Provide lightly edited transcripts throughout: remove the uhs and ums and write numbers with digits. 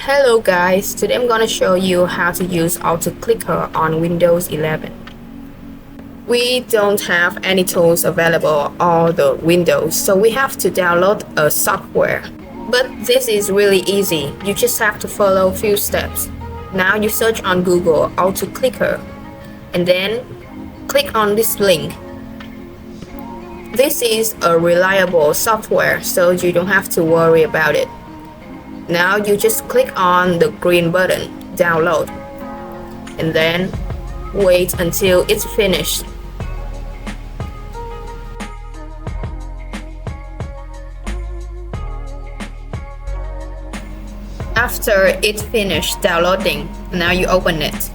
Hello guys, today I'm gonna show you how to use AutoClicker on Windows 11. We don't have any tools available on the Windows, so we have to download a software. But this is really easy, you just have to follow a few steps. Now you search on Google AutoClicker and then click on this link. This is a reliable software, so you don't have to worry about it. Now you just click on the green button, download, and then wait until it's finished. After it's finished downloading, now you open it.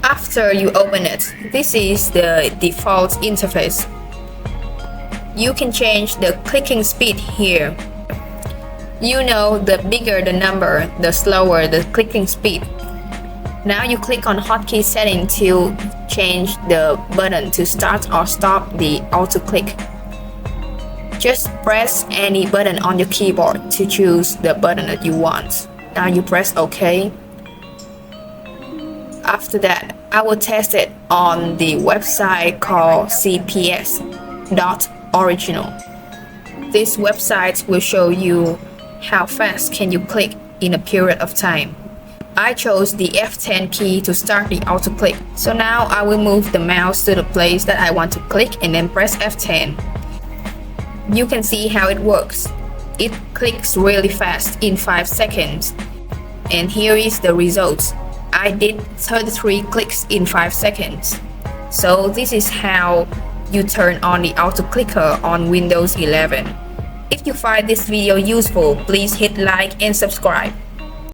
After you open it, this is the default interface. You can change the clicking speed here. You know, the bigger the number, the slower the clicking speed. Now you click on hotkey setting to change the button to start or stop the auto click. Just press any button on your keyboard to choose the button that you want. Now you press OK. After that, I will test it on the website called cps.original. This website will show you how fast can you click in a period of time. I chose the F10 key to start the auto click. So now I will move the mouse to the place that I want to click and then press F10. You can see how it works. It clicks really fast in 5 seconds. And here is the results. I did 33 clicks in 5 seconds. So this is how you turn on the AutoClicker on Windows 11. If you find this video useful, please hit like and subscribe.